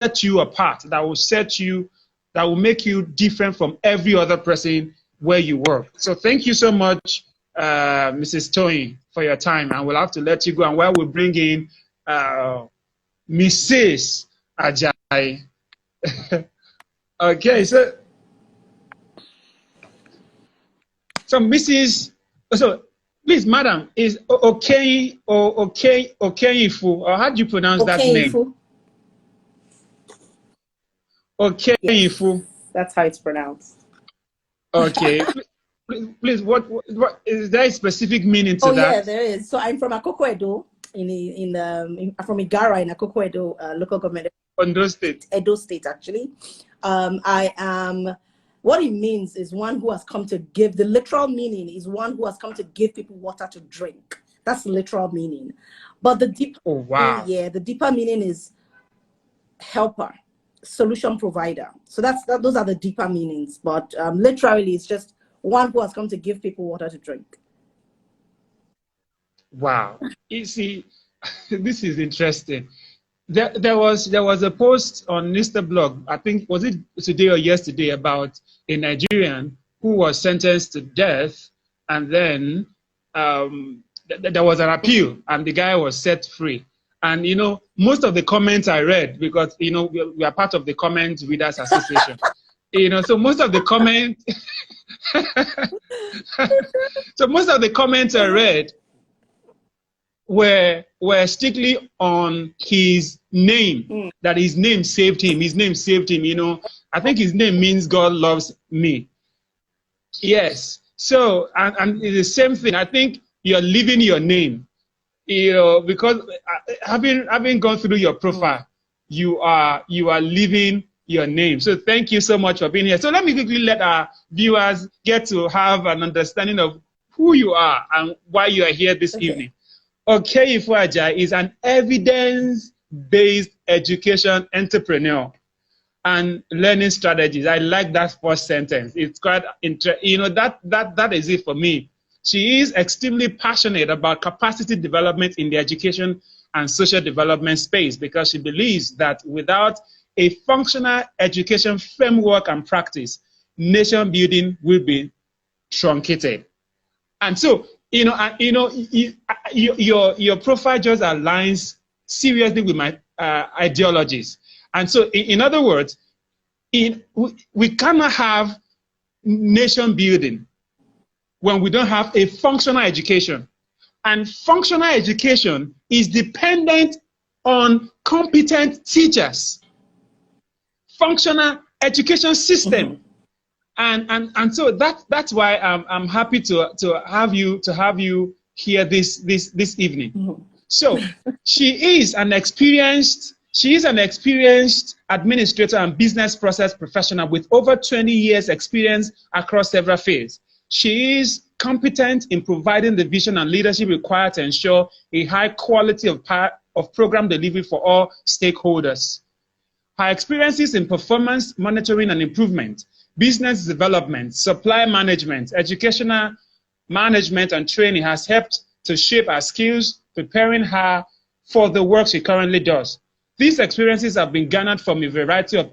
set you apart, that will make you different from every other person where you work. So thank you so much, Mrs. Toyin, for your time, and we'll have to let you go. And while we bring in Mrs. Ajayi. Okay, so Mrs. So please, madam, is Okeyinfu, or how do you pronounce that name? Okeyinfu. Yes, that's how it's pronounced. Okay. Please, what is there a specific meaning to that? Oh yeah, there is. So I'm from Akoko Edo, from Igara in Akoko Edo local government. Ondo State. Edo State, actually. I am. What it means is one who has come to give. The literal meaning is one who has come to give people water to drink. That's the literal meaning. But the deeper, the deeper meaning is helper, solution provider. So those are the deeper meanings. But literally, it's just one who has come to give people water to drink. Wow. You see, this is interesting. There was a post on Mr. Blog, I think, was it today or yesterday, about a Nigerian who was sentenced to death, and then there was an appeal, and the guy was set free. And, you know, most of the comments I read, because, you know, we are part of the Comment Readers Association, you know, so most of the comments, I read were strictly on his name, that his name saved him. His name saved him, you know. I think his name means God loves me. Yes. So, and it's the same thing. I think you're living your name, you know, because having gone through your profile, you are living your name. So thank you so much for being here. So let me quickly let our viewers get to have an understanding of who you are and why you are here this evening. Okeyinfu Ajayi is an evidence-based education entrepreneur and learning strategies. I like that first sentence. It's quite interesting. You know, that is it for me. She is extremely passionate about capacity development in the education and social development space, because she believes that without a functional education framework and practice, nation building will be truncated. And so, you know, your profile just aligns seriously with my ideologies. And so, in other words, we cannot have nation building when we don't have a functional education. And functional education is dependent on competent teachers, functional education system. And so that's why I'm happy to have you here this evening. So she is an experienced administrator and business process professional with over 20 years experience across several fields. She is competent in providing the vision and leadership required to ensure a high quality of program delivery for all stakeholders. Her experiences in performance monitoring and improvement, business development, supply management, educational management, and training has helped to shape her skills, preparing her for the work she currently does. These experiences have been garnered from a variety of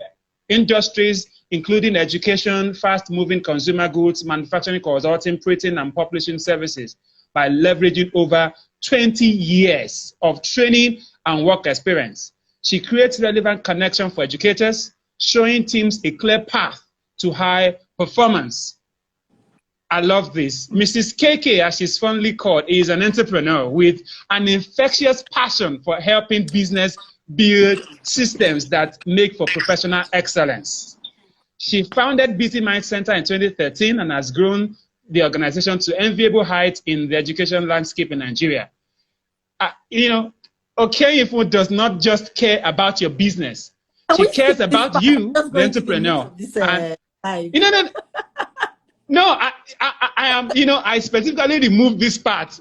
industries, including education, fast-moving consumer goods, manufacturing, consulting, printing, and publishing services, by leveraging over 20 years of training and work experience. She creates relevant connection for educators, showing teams a clear path to high performance. I love this. Mrs. KK, as she's fondly called, is an entrepreneur with an infectious passion for helping business build systems that make for professional excellence. She founded Busy Mind Center in 2013 and has grown the organization to enviable heights in the education landscape in Nigeria. You know, Okeyinfu does not just care about your business. She cares about you, the entrepreneur. I am, you know, I specifically removed this part.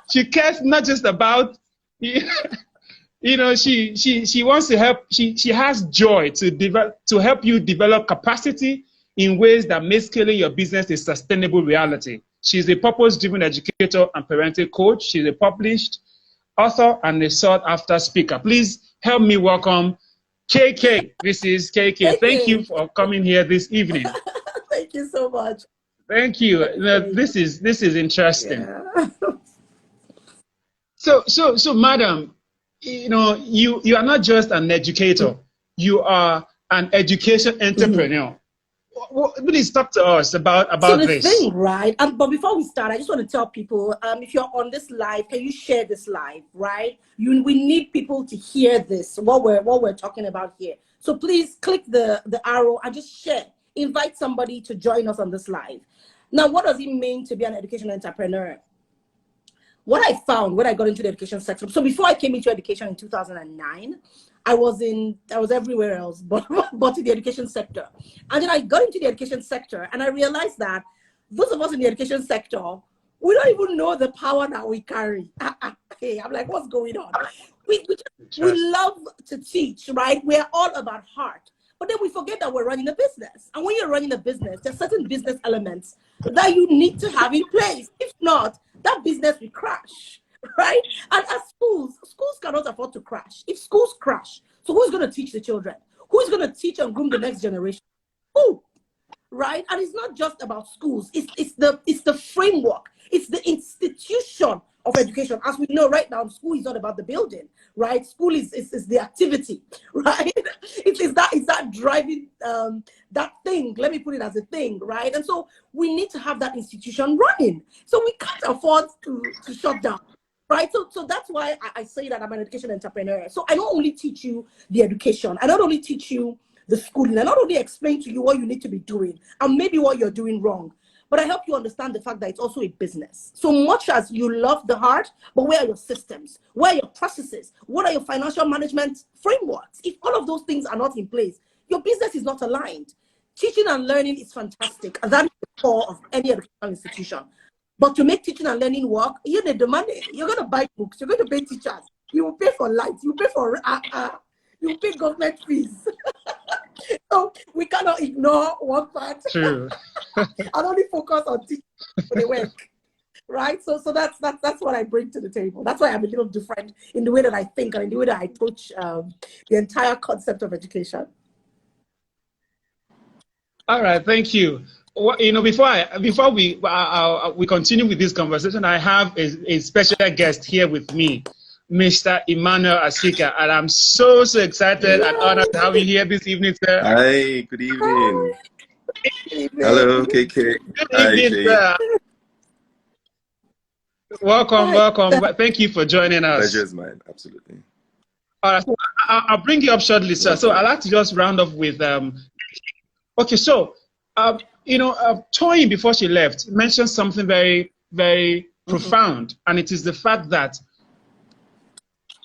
She cares not just about, you know, she wants to help, she has joy to help you develop capacity in ways that make scaling your business a sustainable reality. She's a purpose-driven educator and parental coach. She's a published author and a sought-after speaker. Please help me welcome KK, this is KK. Thank you for coming here this evening. Thank you so much. Thank you. This is interesting. Yeah. So, madam, you are not just an educator. You are an education entrepreneur. Please talk to us about this. Thing, right? But before we start, I just want to tell people, if you're on this live, can you share this live, right? We need people to hear this, what we're talking about here. So please click the arrow and just share. Invite somebody to join us on this live. Now, what does it mean to be an education entrepreneur? What I found when I got into the education sector, so before I came into education in 2009, I was everywhere else, but in the education sector. And then I got into the education sector and I realized that those of us in the education sector, we don't even know the power that we carry. Hey, I'm like, what's going on? We love to teach, right? We're all about heart. But then we forget that we're running a business. And when you're running a business, there's certain business elements that you need to have in place. If not, that business will crash, right? And as schools cannot afford to crash. If schools crash, so who's going to teach the children? Who's going to teach and groom the next generation? Who? Right? And it's not just about schools. It's the framework. It's the institution of education. As we know right now, school is not about the building, right? School is the activity, right? It's that driving that thing. Let me put it as a thing, right? And so we need to have that institution running. So we can't afford to shut down. Right, so that's why I say that I'm an education entrepreneur. So I not only teach you the education, I not only teach you the schooling, I not only explain to you what you need to be doing and maybe what you're doing wrong, but I help you understand the fact that it's also a business. So much as you love the heart, but where are your systems? Where are your processes? What are your financial management frameworks? If all of those things are not in place, your business is not aligned. Teaching and learning is fantastic, and that is the core of any educational institution. But to make teaching and learning work, you need the money. You're going to buy books. You're going to pay teachers. You will pay for lights. You will pay for you will pay government fees. So we cannot ignore one part. True. And only focus on teaching for the work. Right? So that's what I bring to the table. That's why I'm a little different in the way that I think and in the way that I approach the entire concept of education. All right. Thank you. Before we continue with this conversation, I have a special guest here with me, Mr. Emmanuel Asika, and I'm so excited and honored to have you here this evening, sir. Hi, good evening. Hi. Hello, KK. Good evening, sir. Welcome. Thank you for joining us. Pleasure is mine, absolutely. All right, so I'll bring you up shortly, sir. So I'd like to just round off with okay, so Toyin, before she left, mentioned something very, very profound, and it is the fact that,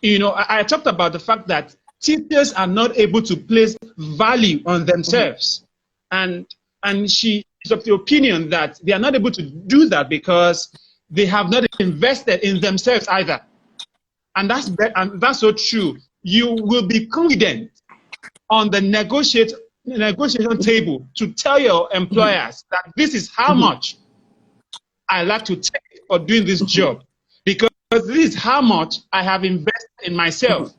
I talked about the fact that teachers are not able to place value on themselves, and she is of the opinion that they are not able to do that because they have not invested in themselves either, and that's so true. You will be confident on the negotiation table to tell your employers that this is how much I like to take for doing this job, because this is how much I have invested in myself.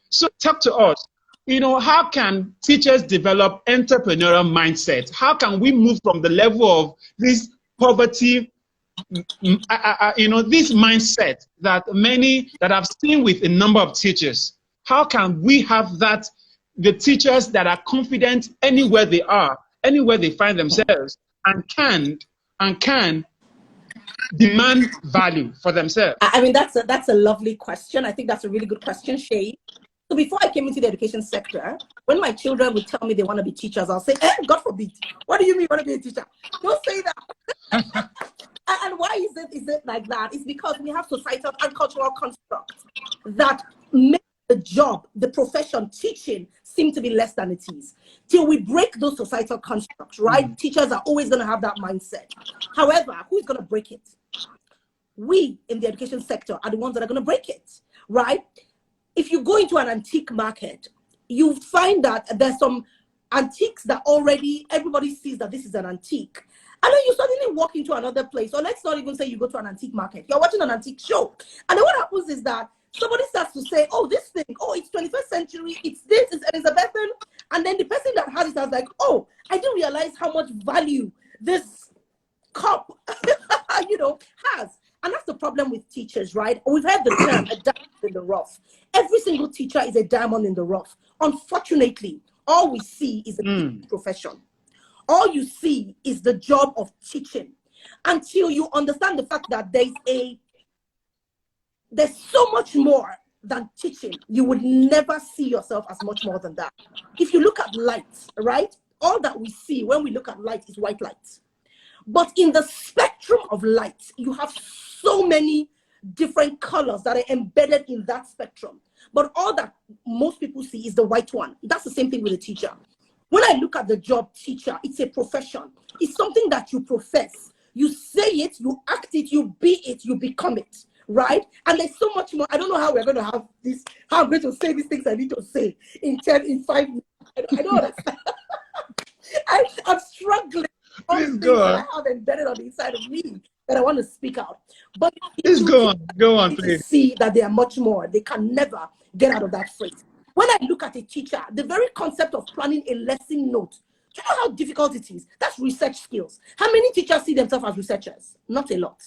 So talk to us. How can teachers develop entrepreneurial mindset? How can we move from the level of this poverty, this mindset that I've seen with a number of teachers? How can we have that? The teachers that are confident anywhere they are, anywhere they find themselves, and can demand value for themselves. I mean, that's a lovely question. I think that's a really good question, Shay. So before I came into the education sector, when my children would tell me they want to be teachers, I'll say, God forbid. What do you mean you want to be a teacher? Don't say that. And why is it like that? It's because we have societal and cultural constructs that make the job, the profession, teaching, seem to be less than it is. Till we break those societal constructs, right? Teachers are always going to have that mindset. However, who's going to break it? We in the education sector are the ones that are going to break it, right? If you go into an antique market, you find that there's some antiques that already everybody sees that this is an antique. And then you suddenly walk into another place, or let's not even say you go to an antique market. You're watching an antique show. And then what happens is that somebody starts to say, oh, this thing, oh, it's 21st century, it's this, it's Elizabethan. And then the person that has it is like, oh, I didn't realize how much value this cup, has. And that's the problem with teachers, right? We've heard the term, a diamond in the rough. Every single teacher is a diamond in the rough. Unfortunately, all we see is a profession. All you see is the job of teaching. Until you understand the fact that there's so much more than teaching, you would never see yourself as much more than that. If you look at light, right? All that we see when we look at light is white light. But in the spectrum of light, you have so many different colors that are embedded in that spectrum. But all that most people see is the white one. That's the same thing with a teacher. When I look at the job teacher, it's a profession. It's something that you profess. You say it, you act it, you be it, you become it, right? And there's so much more. I don't know how we're going to have this, how I'm going to say these things I need to say in 5 minutes. I don't understand. I'm struggling. Please go on. I have embedded on the inside of me that I want to speak out. But Please go on, please. See that they are much more. They can never get out of that phrase. When I look at a teacher, the very concept of planning a lesson note, do you know how difficult it is? That's research skills. How many teachers see themselves as researchers? Not a lot.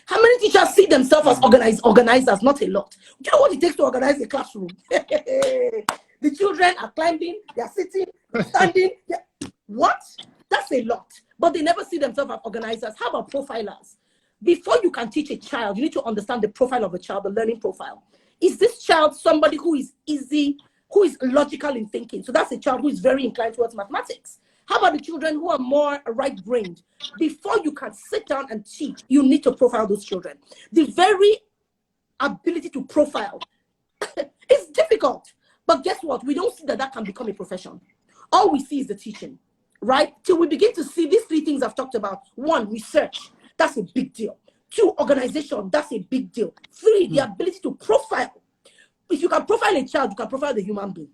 How many teachers see themselves as organizers? Not a lot. Do you know what it takes to organize a classroom? The children are climbing, they are sitting, they're standing. What? That's a lot. But they never see themselves as organizers. How about profilers? Before you can teach a child, you need to understand the profile of a child, the learning profile. Is this child somebody who is easy, who is logical in thinking? So that's a child who is very inclined towards mathematics. How about the children who are more right-brained? Before you can sit down and teach, you need to profile those children. The very ability to profile is difficult. But guess what? We don't see that can become a profession. All we see is the teaching, right? Till we begin to see these 3 things I've talked about. 1, research. That's a big deal. 2, organization. That's a big deal. 3, the ability to profile. If you can profile a child, you can profile the human being.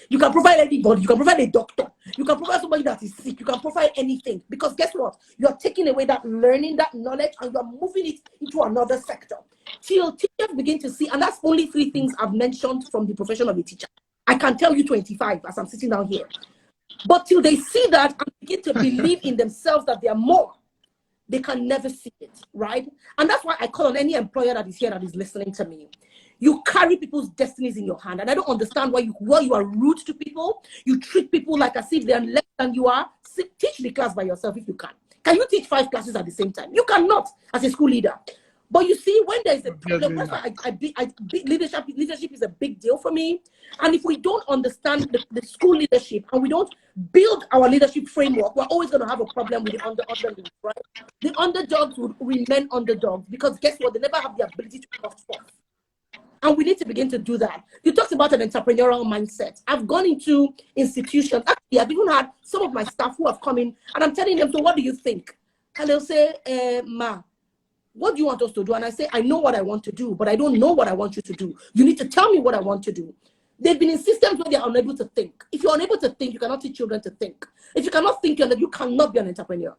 You can profile anybody. You can profile a doctor. You can profile somebody that is sick. You can profile anything. Because guess what? You're taking away that learning, that knowledge, and you're moving it into another sector. Till teachers begin to see, and that's only 3 things I've mentioned from the profession of a teacher. I can tell you 25 as I'm sitting down here. But till they see that and begin to believe in themselves that they are more, they can never see it, right? And that's why I call on any employer that is here that is listening to me. You carry people's destinies in your hand. And I don't understand why you are rude to people. You treat people like as if they are less than you are. Teach the class by yourself if you can. Can you teach 5 classes at the same time? You cannot as a school leader. But you see, when there is a problem, that's why leadership is a big deal for me. And if we don't understand the school leadership and we don't build our leadership framework, we're always going to have a problem with the underdogs, right? The underdogs would remain underdogs because guess what? They never have the ability to cross forth. And we need to begin to do that. You talked about an entrepreneurial mindset. I've gone into institutions. Actually, I've even had some of my staff who have come in and I'm telling them, so what do you think? And they'll say, Ma, what do you want us to do? And I say, I know what I want to do, but I don't know what I want you to do. You need to tell me what I want to do. They've been in systems where they are unable to think. If you're unable to think, you cannot teach children to think. If you cannot think, you cannot be an entrepreneur.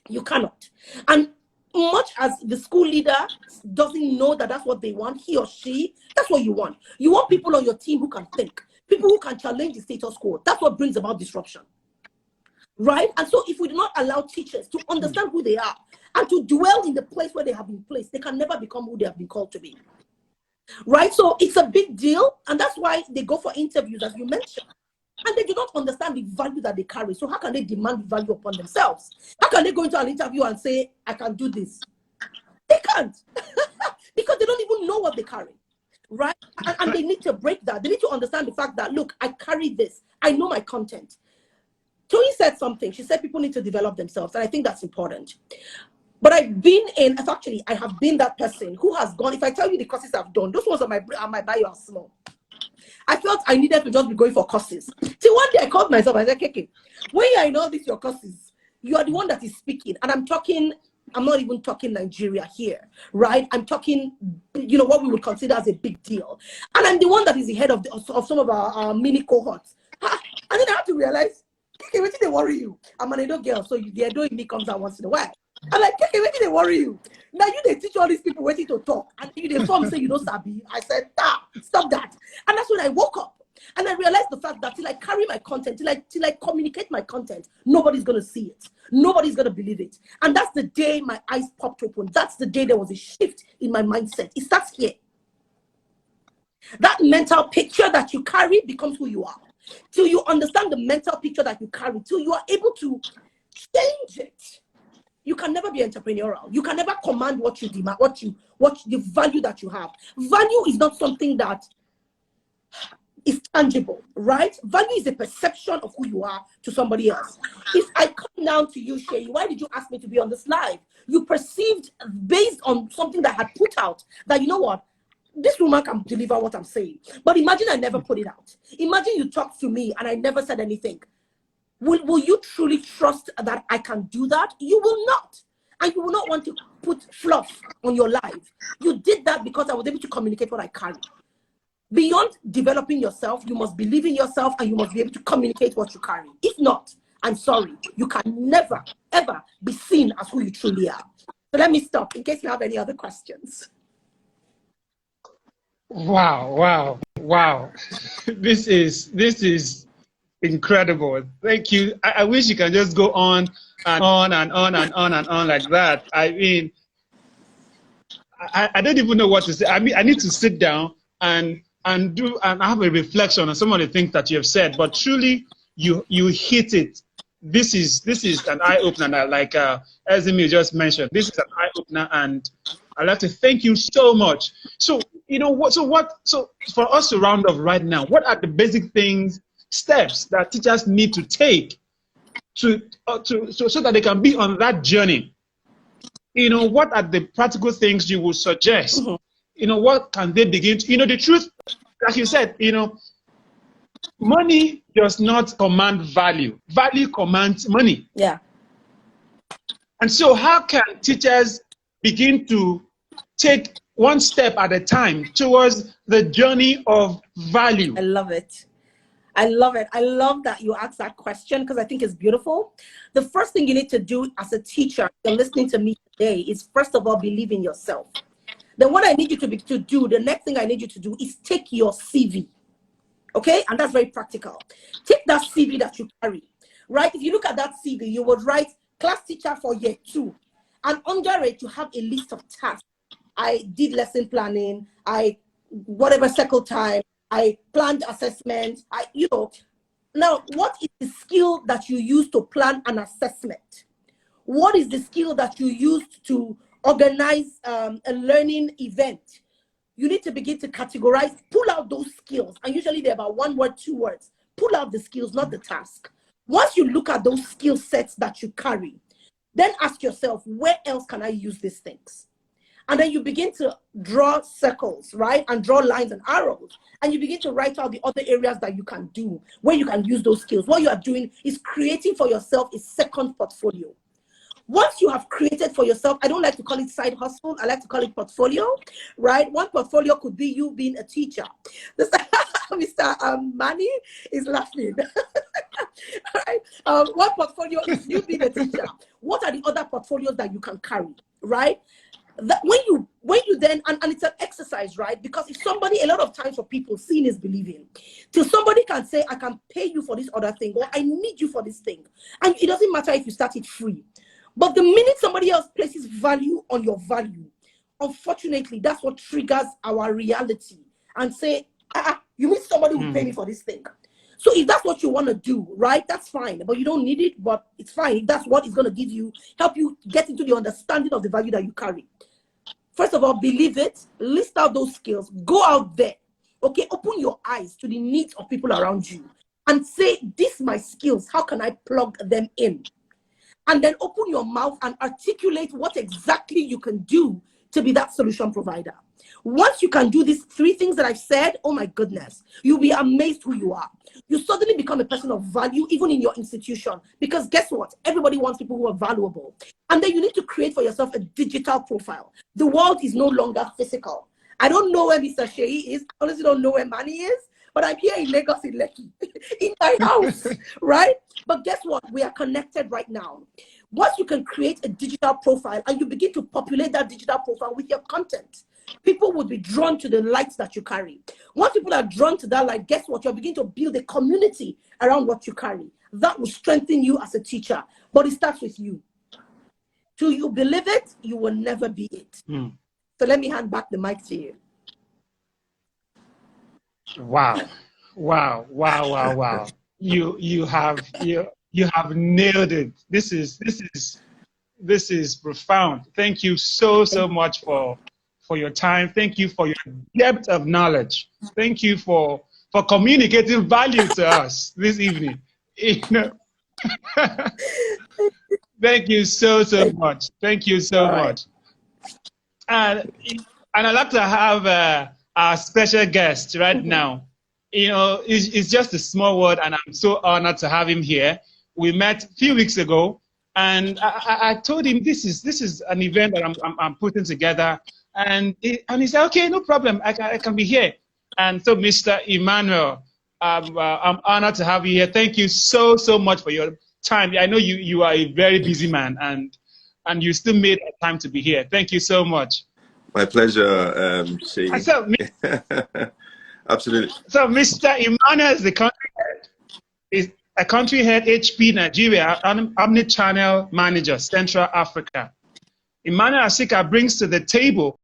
You cannot. And much as the school leader doesn't know that that's what they want, he or she, that's what you want. You want people on your team who can think, people who can challenge the status quo. That's what brings about disruption, right? And so if we do not allow teachers to understand who they are and to dwell in the place where they have been placed, they can never become who they have been called to be, right? So it's a big deal, and that's why they go for interviews, as you mentioned. And they do not understand the value that they carry. So how can they demand value upon themselves? How can they go into an interview and say, I can do this? They can't. Because they don't even know what they carry, right? And they need to break that. They need to understand the fact that, look, I carry this. I know my content. Tony said something. She said people need to develop themselves. And I think that's important. But I have been that person who has gone, if I tell you the courses I've done, those ones on my bio are small. I felt I needed to just be going for courses. Till one day I called myself, I said, Keke, when you are in all these your courses, you are the one that is speaking. And I'm not even talking Nigeria here, right? I'm talking, what we would consider as a big deal. And I'm the one that is the head of some of our mini cohorts. And then I have to realize, Keke, what did they worry you? I'm an Edo girl, so the Edo in me comes out once in a while. I'm like, Keke, what did they worry you? Now you they teach all these people waiting to talk, and you they form say you know Sabi. I said, stop that. And that's when I woke up. And I realized the fact that till I carry my content, till I communicate my content, nobody's gonna see it. Nobody's gonna believe it. And that's the day my eyes popped open. That's the day there was a shift in my mindset. It starts here. That mental picture that you carry becomes who you are. Till you understand the mental picture that you carry, till you are able to change it, you can never be entrepreneurial. You can never command what you demand, what the value that you have. Value is not something that is tangible, right? Value is a perception of who you are to somebody else. If I come down to you, Shay, why did you ask me to be on this live? You perceived based on something that I had put out that, you know what, this woman can deliver what I'm saying. But imagine I never put it out. Imagine you talked to me and I never said anything. Will you truly trust that I can do that? You will not. And you will not want to put fluff on your life. You did that because I was able to communicate what I carry. Beyond developing yourself, you must believe in yourself and you must be able to communicate what you carry. If not, I'm sorry, you can never, ever be seen as who you truly are. So let me stop in case you have any other questions. Wow. This is incredible. Thank you. I wish you can just go on and on and on and on and on like that. I mean, I don't even know what to say. I mean, I need to sit down and have a reflection on some of the things that you have said. But truly, you hit it. This is an eye opener. Like Ezimi just mentioned, this is an eye opener, and I'd like to thank you so much. So you know what? So for us to round off right now, what are the basic steps that teachers need to take so that they can be on that journey? You know, what are the practical things you would suggest? Mm-hmm. You know, what can they begin to, you know, the truth, like you said, you know, money does not command value. Value commands money. Yeah. And so how can teachers begin to take one step at a time towards the journey of value? I love it. I love it. I love that you asked that question because I think it's beautiful. The first thing you need to do as a teacher, you're listening to me today, is first of all, believe in yourself. Then what I need you to do, the next thing I need you to do is take your CV. Okay? And that's very practical. Take that CV that you carry, right? If you look at that CV, you would write class teacher for year 2. And under it, you have a list of tasks. I did lesson planning, whatever circle time, I planned assessment, Now, what is the skill that you use to plan an assessment? What is the skill that you used to organize a learning event? You need to begin to categorize, pull out those skills. And usually they're about 1 word, 2 words. Pull out the skills, not the task. Once you look at those skill sets that you carry, then ask yourself, where else can I use these things? And then you begin to draw circles, right? And draw lines and arrows. And you begin to write out the other areas that you can do, where you can use those skills. What you are doing is creating for yourself a second portfolio. Once you have created for yourself, I don't like to call it side hustle. I like to call it portfolio, right? One portfolio could be you being a teacher. Mr. Manny is laughing. Right? One portfolio is you being a teacher. What are the other portfolios that you can carry, right? That when you then, and it's an exercise, right? Because if somebody, a lot of times for people, seeing is believing. Till somebody can say, I can pay you for this other thing, or I need you for this thing. And it doesn't matter if you start it free. But the minute somebody else places value on your value, unfortunately, that's what triggers our reality and say, you mean somebody will pay me for this thing. So if that's what you want to do, right, that's fine. But you don't need it, but it's fine. If that's what is going to help you get into the understanding of the value that you carry. First of all, believe it, list out those skills, go out there, okay, open your eyes to the needs of people around you and say, these are my skills, how can I plug them in? And then open your mouth and articulate what exactly you can do to be that solution provider. Once you can do these 3 things that I've said, oh my goodness, you'll be amazed who you are. You suddenly become a person of value, even in your institution. Because guess what? Everybody wants people who are valuable. And then you need to create for yourself a digital profile. The world is no longer physical. I don't know where Mr. Shea is. I honestly don't know where Manny is. But I'm here in Lagos, in Lekki, in my house, right? But guess what? We are connected right now. Once you can create a digital profile and you begin to populate that digital profile with your content, people would be drawn to the lights that you carry. Once people are drawn to that light, guess what? You're beginning to build a community around what you carry. That will strengthen you as a teacher. But it starts with you. Till you believe it, you will never be it. So let me hand back the mic to you. Wow. Wow. Wow. Wow. Wow. You have nailed it. This is profound. Thank you so much for your time. Thank you for your depth of knowledge. Thank you for communicating value to us this evening. You know. Thank you so much. Thank you so much. And I'd like to have our special guest right now. You know, it's just a small word, and I'm so honored to have him here. We met a few weeks ago, and I told him this is an event that I'm putting together, and he said, okay, no problem, I can be here. And so, Mr. Emmanuel, I'm honored to have you here. Thank you so much for your time. I know you are a very busy man, and you still made time to be here. Thank you so much. My pleasure, Shay. So, absolutely. So, Mr. Emmanuel is the country head. Is a country head HP Nigeria, omni-channel manager, Central Africa. Emmanuel Asika brings to the table